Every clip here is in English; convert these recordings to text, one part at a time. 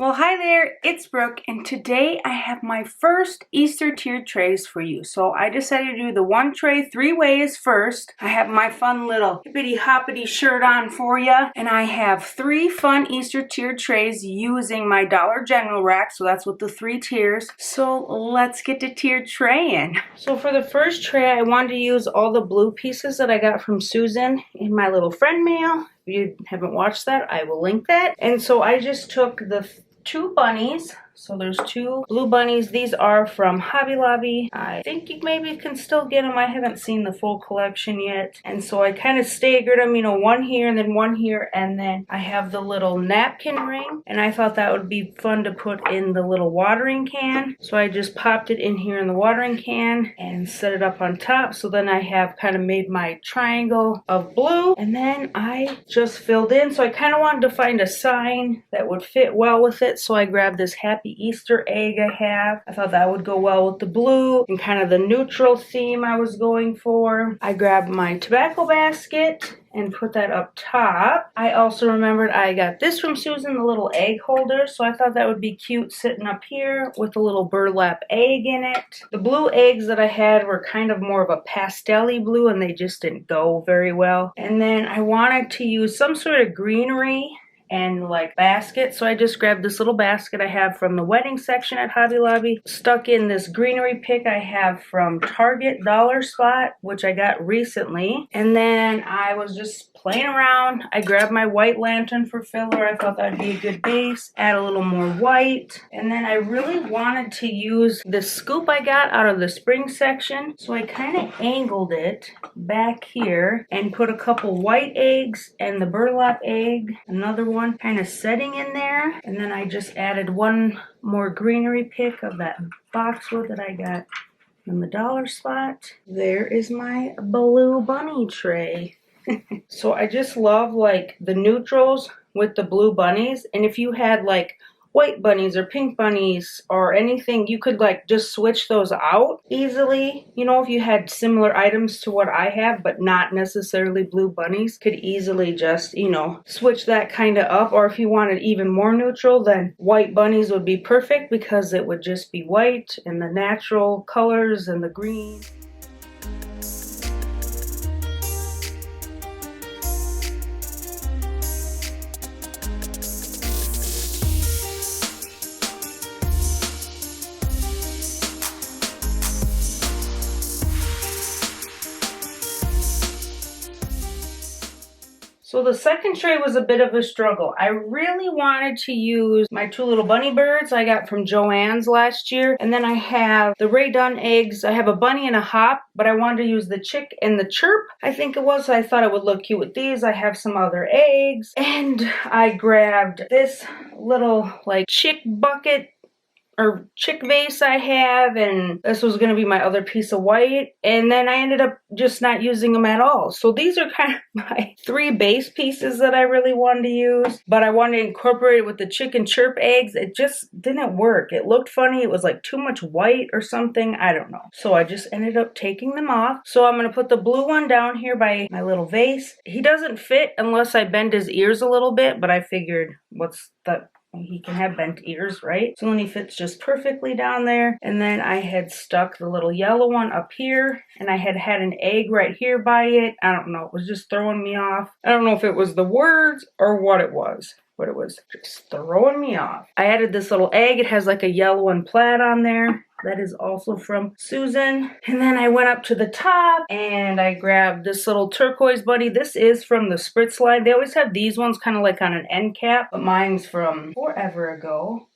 Well, hi there, it's Brooke, and today I have my first Easter tiered trays for you. So I decided to do the one tray 3 ways first. I have my fun little hippity hoppity shirt on for you, and I have 3 fun Easter tiered trays using my Dollar General rack, so that's with the 3 tiers. So let's get to tiered traying. So for the first tray, I wanted to use all the blue pieces that I got from Susan in my little friend mail. If you haven't watched that, I will link that. And so I just took the 2 bunnies. So there's 2 blue bunnies. These are from Hobby Lobby. I think you maybe can still get them. I haven't seen the full collection yet. And so I kind of staggered them, you know, one here and then one here. And then I have the little napkin ring. And I thought that would be fun to put in the little watering can. So I just popped it in here in the watering can and set it up on top. So then I have kind of made my triangle of blue. And then I just filled in. So I kind of wanted to find a sign that would fit well with it. So I grabbed this Happy Easter egg I have. I thought that would go well with the blue and kind of the neutral theme I was going for. I grabbed my tobacco basket and put that up top. I also remembered I got this from Susan, the little egg holder, so I thought that would be cute sitting up here with a little burlap egg in it. The blue eggs that I had were kind of more of a pastel-y blue and they just didn't go very well. And then I wanted to use some sort of greenery and like basket, so I just grabbed this little basket I have from the wedding section at Hobby Lobby, stuck in this greenery pick I have from Target Dollar Spot, which I got recently, and then I was just playing around. I grabbed my white lantern for filler. I thought that'd be a good base. Add a little more white, and then I really wanted to use the scoop I got out of the spring section, so I kind of angled it back here and put a couple white eggs and the burlap egg, another one kind of setting in there, and then I just added one more greenery pick of that boxwood that I got from the Dollar Spot. There is my blue bunny tray. So I just love like the neutrals with the blue bunnies, and if you had like white bunnies or pink bunnies or anything, you could like just switch those out easily. You know, if you had similar items to what I have but not necessarily blue bunnies, could easily just, you know, switch that kind of up. Or if you wanted even more neutral, then white bunnies would be perfect because it would just be white and the natural colors and the green. So the second tray was a bit of a struggle. I really wanted to use my 2 little bunny birds I got from Joann's last year. And then I have the Ray Dunn eggs. I have a bunny and a hop, but I wanted to use the chick and the chirp, I think it was. So I thought it would look cute with these. I have some other eggs. And I grabbed this little like chick bucket or chick vase I have, and this was going to be my other piece of white, and then I ended up just not using them at all. So these are kind of my 3 base pieces that I really wanted to use, but I wanted to incorporate it with the chick and chirp eggs. It just didn't work. It looked funny. It was like too much white or something. I don't know. So I just ended up taking them off. So I'm going to put the blue one down here by my little vase. He doesn't fit unless I bend his ears a little bit, but I figured what's the... he can have bent ears, right? So then he fits just perfectly down there. And then I had stuck the little yellow one up here, and I had an egg right here by it. I don't know. It was just throwing me off. I don't know if it was the words or what it was, but it was just throwing me off. I added this little egg. It has like a yellow and plaid on there. That is also from Susan. And then I went up to the top and I grabbed this little turquoise bunny. This is from the Spritz line. They always have these ones kind of like on an end cap, but mine's from forever ago.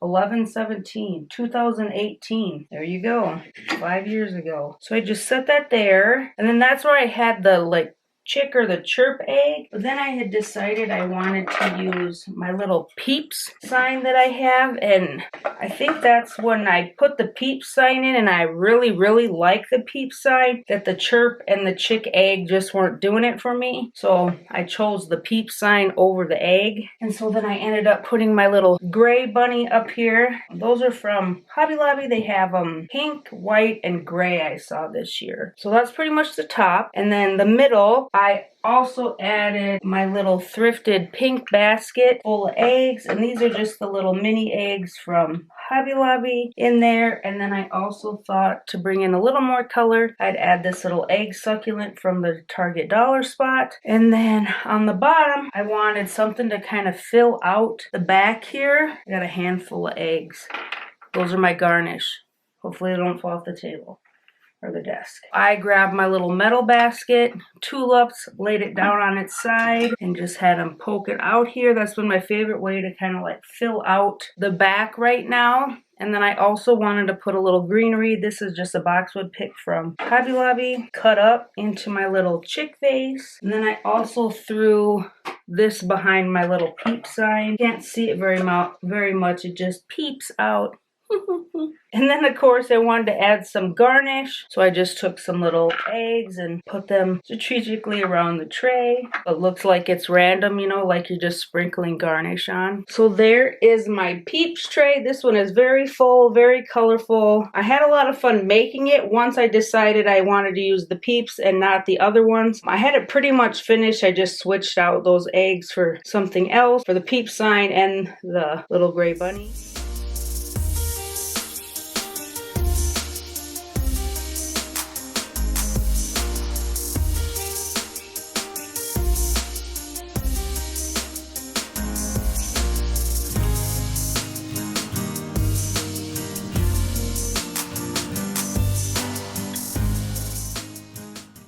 11/17, 2018. There you go. 5 years ago. So I just set that there. And then that's where I had the like chick or the chirp egg. But then I had decided I wanted to use my little peeps sign that I have, and I think that's when I put the peeps sign in, and I really like the peeps sign, that the chirp and the chick egg just weren't doing it for me. So I chose the peep sign over the egg, and so then I ended up putting my little gray bunny up here. Those are from Hobby Lobby. They have pink, white, and gray I saw this year. So that's pretty much the top, and then the middle I also added my little thrifted pink basket full of eggs, and these are just the little mini eggs from Hobby Lobby in there. And then I also thought to bring in a little more color, I'd add this little egg succulent from the Target dollar spot. And then on the bottom, I wanted something to kind of fill out the back here. I got a handful of eggs. Those are my garnish. Hopefully they don't fall off the table or the desk. I grabbed my little metal basket, tulips, laid it down on its side, and just had them poke it out here. That's been my favorite way to kind of like fill out the back right now. And then I also wanted to put a little greenery. This is just a boxwood pick from Hobby Lobby, cut up into my little chick vase. And then I also threw this behind my little peep sign. Can't see it very much. It just peeps out. And then of course I wanted to add some garnish, so I just took some little eggs and put them strategically around the tray. It looks like it's random, you know, like you're just sprinkling garnish on. So there is my peeps tray. This one is very full, very colorful. I had a lot of fun making it once I decided I wanted to use the peeps and not the other ones. I had it pretty much finished. I just switched out those eggs for something else, for the peep sign and the little gray bunny.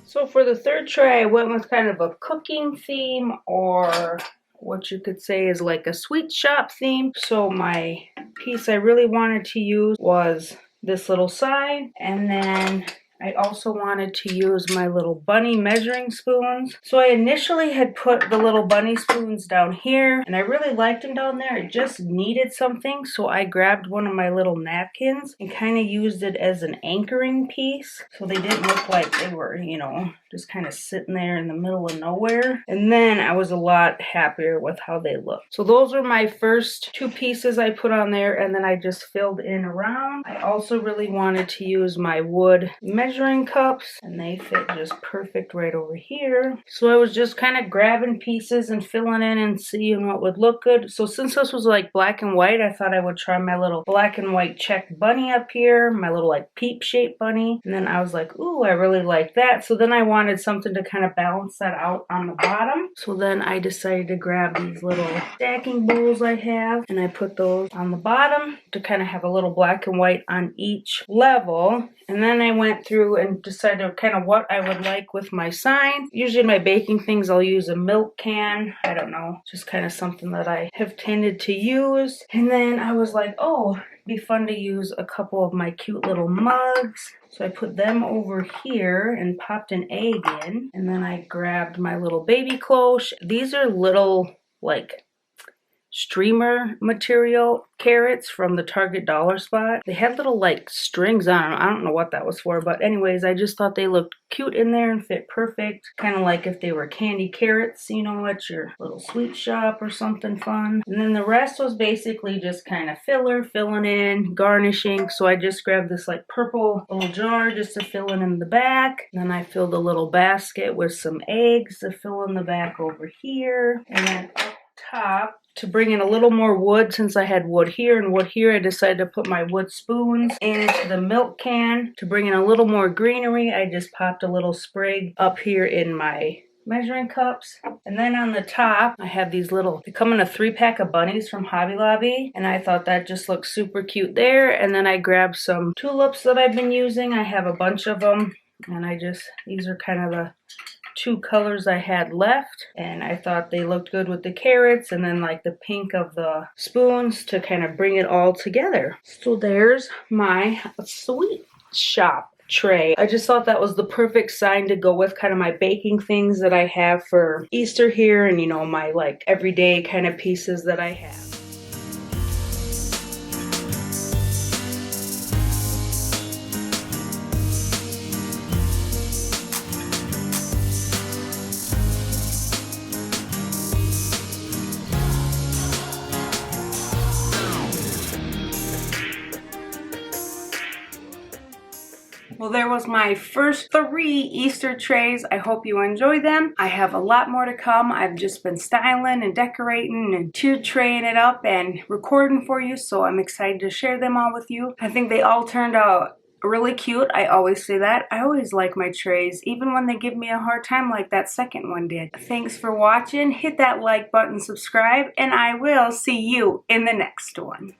So for the third tray, I went with kind of a cooking theme, or what you could say is like a sweet shop theme. So my piece I really wanted to use was this little sign, and then I also wanted to use my little bunny measuring spoons. So I initially had put the little bunny spoons down here, and I really liked them down there. It just needed something, so I grabbed one of my little napkins and kind of used it as an anchoring piece. So they didn't look like they were, you know, just kind of sitting there in the middle of nowhere. And then I was a lot happier with how they looked. So those were my first two pieces I put on there, and then I just filled in around. I also really wanted to use my wood measuring cups, and they fit just perfect right over here. So I was just kind of grabbing pieces and filling in and seeing what would look good. So since this was like black and white, I thought I would try my little black and white check bunny up here, my little like peep shaped bunny. And then I was like, ooh, I really like that. So then I wanted something to kind of balance that out on the bottom. So then I decided to grab these little stacking bowls I have, and I put those on the bottom to kind of have a little black and white on each level. And then I went through and decided kind of what I would like with my sign. Usually my baking things, I'll use a milk can. I don't know, just kind of something that I have tended to use. And then I was like, oh, it'd be fun to use a couple of my cute little mugs. So I put them over here and popped an egg in. And then I grabbed my little baby cloche. These are little like streamer material carrots from the Target dollar spot. They had little like strings on them. I don't know what that was for, but anyways, I just thought they looked cute in there and fit perfect. Kind of like if they were candy carrots, you know, at your little sweet shop or something fun. And then the rest was basically just kind of filler, filling in, garnishing. So I just grabbed this like purple little jar just to fill in the back. And then I filled a little basket with some eggs to fill in the back over here. And then up top, to bring in a little more wood, since I had wood here and wood here, I decided to put my wood spoons into the milk can. To bring in a little more greenery, I just popped a little sprig up here in my measuring cups. And then on the top, I have these little, they come in a 3-pack of bunnies from Hobby Lobby, and I thought that just looked super cute there. And then I grabbed some tulips that I've been using. I have a bunch of them, and these are kind of the two colors I had left, and I thought they looked good with the carrots and then like the pink of the spoons to kind of bring it all together. So there's my sweet shop tray. I just thought that was the perfect sign to go with kind of my baking things that I have for Easter here, and you know, my like everyday kind of pieces that I have. Well, there was my first 3 Easter trays. I hope you enjoy them. I have a lot more to come. I've just been styling and decorating and tiered traying it up and recording for you, so I'm excited to share them all with you. I think they all turned out really cute. I always say that. I always like my trays, even when they give me a hard time like that second one did. Thanks for watching. Hit that like button, subscribe, and I will see you in the next one.